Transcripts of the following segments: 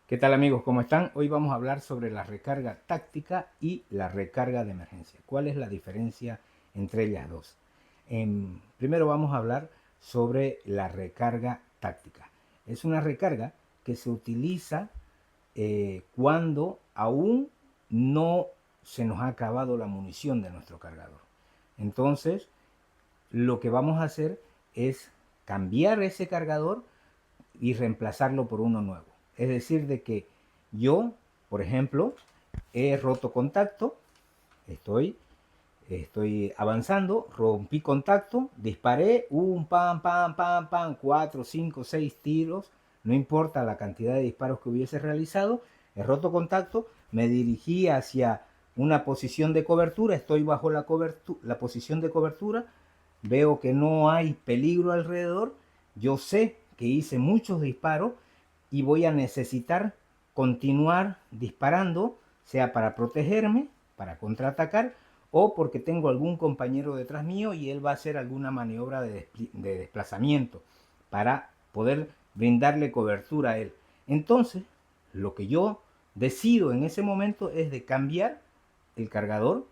¿Qué tal amigos? ¿Cómo están? Hoy vamos a hablar sobre la recarga táctica y la recarga de emergencia. ¿Cuál es la diferencia entre ellas dos? Primero vamos a hablar sobre la recarga táctica. Es una recarga que se utiliza cuando aún no se nos ha acabado la munición de nuestro cargador. Entonces, lo que vamos a hacer es cambiar ese cargador y reemplazarlo por uno nuevo. Es decir, de que yo, por ejemplo, he roto contacto, estoy avanzando, rompí contacto, disparé, pam, pam, pam, pam, 4, 5, 6 tiros, no importa la cantidad de disparos que hubiese realizado, he roto contacto, me dirigí hacia una posición de cobertura, estoy bajo la posición de cobertura, veo que no hay peligro alrededor, yo sé que hice muchos disparos y voy a necesitar continuar disparando, sea para protegerme, para contraatacar, o porque tengo algún compañero detrás mío y él va a hacer alguna maniobra de desplazamiento para poder brindarle cobertura a él. Entonces, lo que yo decido en ese momento es de cambiar el cargador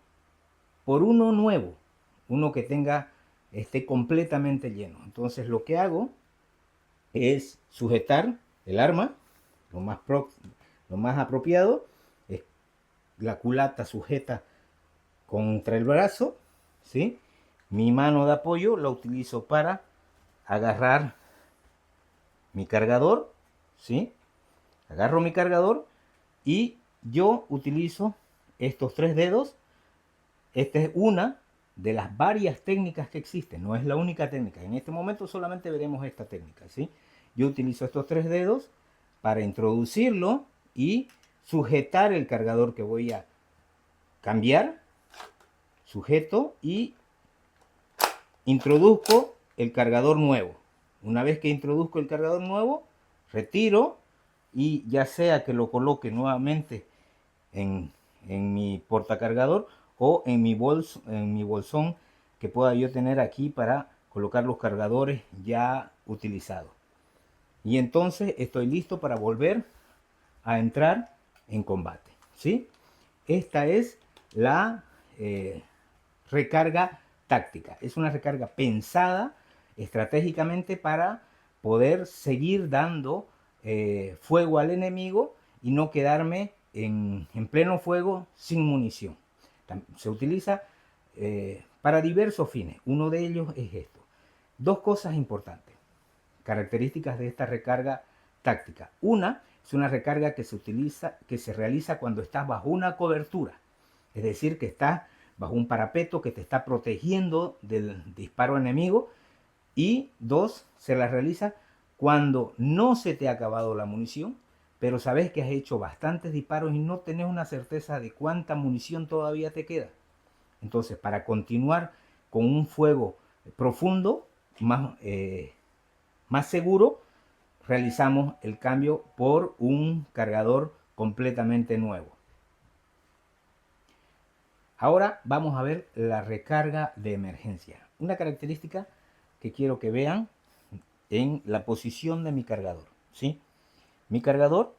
por uno nuevo, uno que esté completamente lleno. Entonces lo que hago es sujetar el arma, lo más, lo más apropiado es la culata sujeta contra el brazo, ¿sí? Mi mano de apoyo la utilizo para agarrar mi cargador, ¿sí? Agarro mi cargador y yo utilizo estos tres dedos. Esta es una de las varias técnicas que existen, no es la única técnica. En este momento solamente veremos esta técnica, ¿sí? Yo utilizo estos tres dedos para introducirlo y sujetar el cargador que voy a cambiar. Sujeto y introduzco el cargador nuevo. Una vez que introduzco el cargador nuevo, retiro y ya sea que lo coloque nuevamente en mi portacargador o en mi bolsón que pueda yo tener aquí para colocar los cargadores ya utilizados. Y entonces estoy listo para volver a entrar en combate, ¿sí? Esta es la recarga táctica. Es una recarga pensada estratégicamente para poder seguir dando fuego al enemigo y no quedarme en pleno fuego sin munición. Se utiliza para diversos fines. Uno de ellos es esto. Dos cosas importantes, características de esta recarga táctica. Una es una recarga que se realiza cuando estás bajo una cobertura, es decir, que estás bajo un parapeto que te está protegiendo del disparo enemigo. Y dos, se la realiza cuando no se te ha acabado la munición, pero sabes que has hecho bastantes disparos y no tenés una certeza de cuánta munición todavía te queda. Entonces, para continuar con un fuego profundo, más seguro, realizamos el cambio por un cargador completamente nuevo. Ahora vamos a ver la recarga de emergencia. Una característica que quiero que vean en la posición de mi cargador, ¿sí? Mi cargador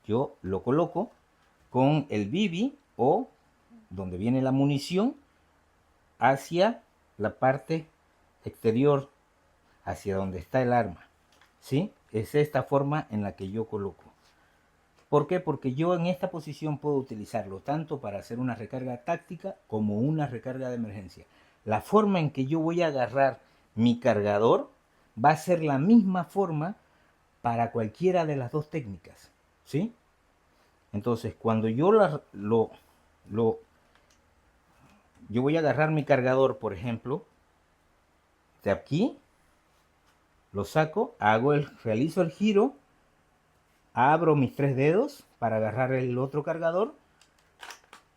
yo lo coloco con el BB o donde viene la munición hacia la parte exterior, hacia donde está el arma, ¿sí? Es esta forma en la que yo coloco. ¿Por qué? Porque yo en esta posición puedo utilizarlo tanto para hacer una recarga táctica como una recarga de emergencia. La forma en que yo voy a agarrar mi cargador va a ser la misma forma para cualquiera de las dos técnicas, ¿sí? Entonces, cuando yo voy a agarrar mi cargador, por ejemplo, de aquí, lo saco, realizo el giro, abro mis tres dedos para agarrar el otro cargador,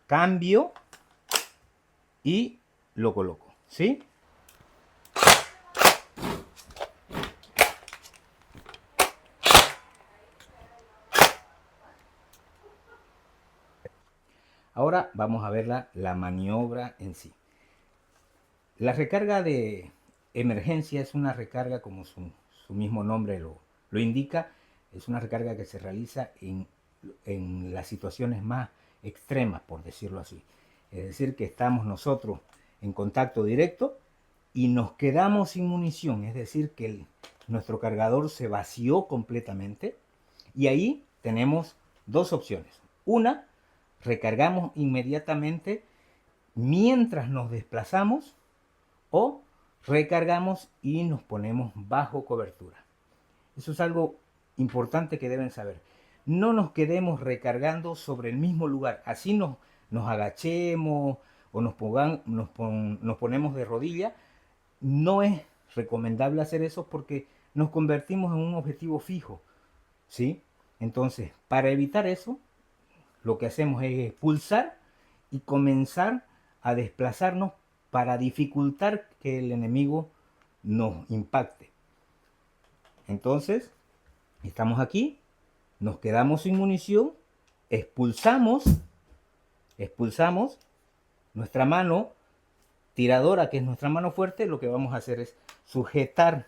cambio y lo coloco, ¿sí? Ahora vamos a ver la maniobra en sí. La recarga de emergencia es una recarga, como su mismo nombre lo indica, Es una recarga que se realiza en las situaciones más extremas, por decirlo así. Es decir, que estamos nosotros en contacto directo y nos quedamos sin munición. Es decir, que nuestro cargador se vació completamente. Y ahí tenemos dos opciones. Una, recargamos inmediatamente mientras nos desplazamos, o recargamos y nos ponemos bajo cobertura. Eso es algo importante que deben saber. No nos quedemos recargando sobre el mismo lugar. Así nos agachemos o nos ponemos de rodilla. No es recomendable hacer eso porque nos convertimos en un objetivo fijo, ¿sí? Entonces, para evitar eso, lo que hacemos es pulsar y comenzar a desplazarnos para dificultar que el enemigo nos impacte. Entonces, estamos aquí, nos quedamos sin munición, expulsamos nuestra mano tiradora, que es nuestra mano fuerte. Lo que vamos a hacer es sujetar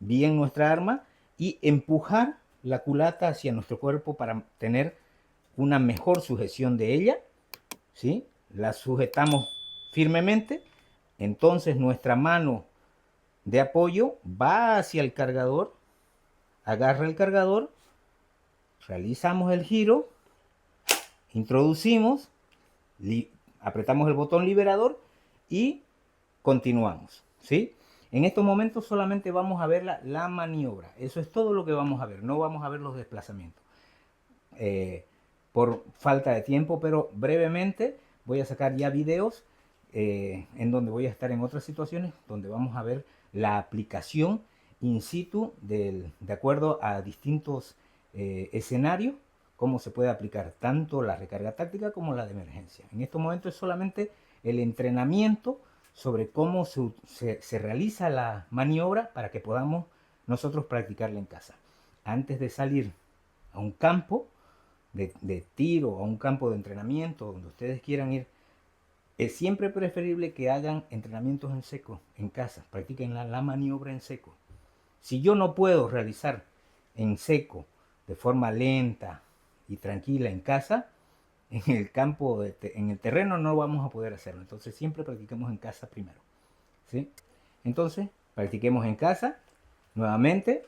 bien nuestra arma y empujar la culata hacia nuestro cuerpo para tener una mejor sujeción de ella, ¿sí? La sujetamos firmemente, entonces nuestra mano de apoyo va hacia el cargador, agarra el cargador, realizamos el giro, introducimos, apretamos el botón liberador y continuamos, ¿sí? En estos momentos solamente vamos a ver la maniobra. Eso es todo lo que vamos a ver. No vamos a ver los desplazamientos. Por falta de tiempo, pero brevemente voy a sacar ya videos en donde voy a estar en otras situaciones donde vamos a ver la aplicación in situ de acuerdo a distintos escenarios, cómo se puede aplicar tanto la recarga táctica como la de emergencia. En estos momentos es solamente el entrenamiento sobre cómo se realiza la maniobra para que podamos nosotros practicarla en casa. Antes de salir a un campo de tiro o a un campo de entrenamiento donde ustedes quieran ir, es siempre preferible que hagan entrenamientos en seco, en casa, practiquen la maniobra en seco. Si yo no puedo realizar en seco de forma lenta y tranquila en casa, en el campo, en el terreno no vamos a poder hacerlo. Entonces siempre practiquemos en casa primero, ¿sí? Entonces practiquemos en casa. Nuevamente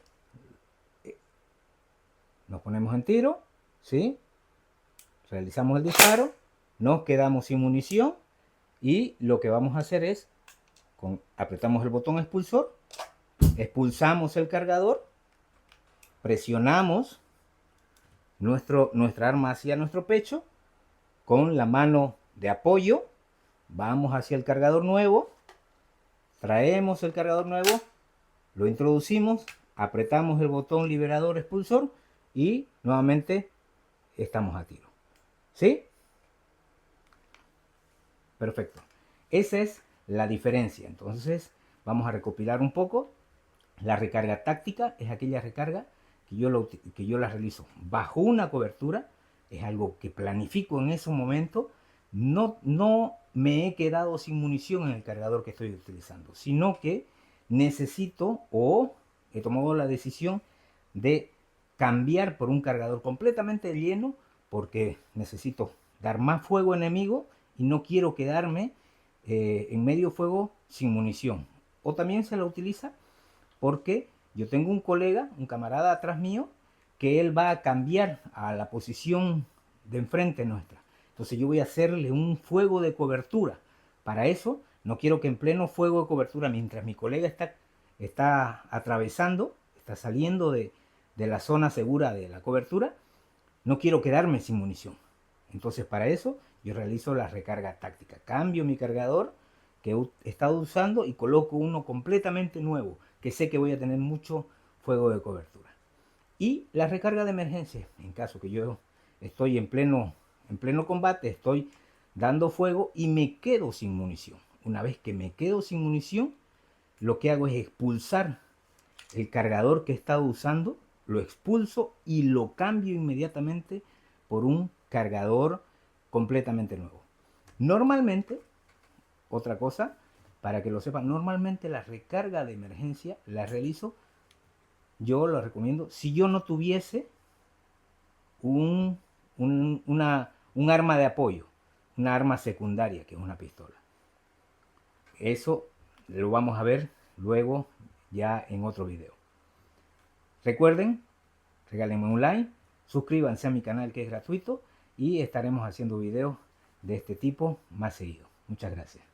nos ponemos en tiro, ¿sí? Realizamos el disparo, nos quedamos sin munición y lo que vamos a hacer es apretamos el botón expulsor, expulsamos el cargador, presionamos nuestra arma hacia nuestro pecho. Con la mano de apoyo vamos hacia el cargador nuevo, traemos el cargador nuevo, lo introducimos, apretamos el botón liberador expulsor y nuevamente estamos a tiro, ¿sí? Perfecto. Esa es la diferencia. Entonces vamos a recopilar un poco. La recarga táctica es aquella recarga que yo la realizo bajo una cobertura. Es algo que planifico en ese momento. No me he quedado sin munición en el cargador que estoy utilizando, sino que necesito o he tomado la decisión de cambiar por un cargador completamente lleno porque necesito dar más fuego enemigo y no quiero quedarme en medio fuego sin munición. O también se la utiliza porque yo tengo un colega, un camarada atrás mío, que él va a cambiar a la posición de enfrente nuestra. Entonces yo voy a hacerle un fuego de cobertura. Para eso no quiero que en pleno fuego de cobertura, mientras mi colega está atravesando, está saliendo de la zona segura de la cobertura, no quiero quedarme sin munición. Entonces para eso yo realizo la recarga táctica. Cambio mi cargador que he estado usando y coloco uno completamente nuevo, que sé que voy a tener mucho fuego de cobertura. Y la recarga de emergencia, en caso que yo estoy en pleno combate, estoy dando fuego y me quedo sin munición. Una vez que me quedo sin munición, lo que hago es expulsar el cargador que he estado usando, lo expulso y lo cambio inmediatamente por un cargador completamente nuevo. Normalmente, otra cosa, para que lo sepan, normalmente la recarga de emergencia la realizo yo lo recomiendo si yo no tuviese un arma de apoyo, una arma secundaria, que es una pistola. Eso lo vamos a ver luego ya en otro video. Recuerden, regálenme un like, suscríbanse a mi canal que es gratuito y estaremos haciendo videos de este tipo más seguido. Muchas gracias.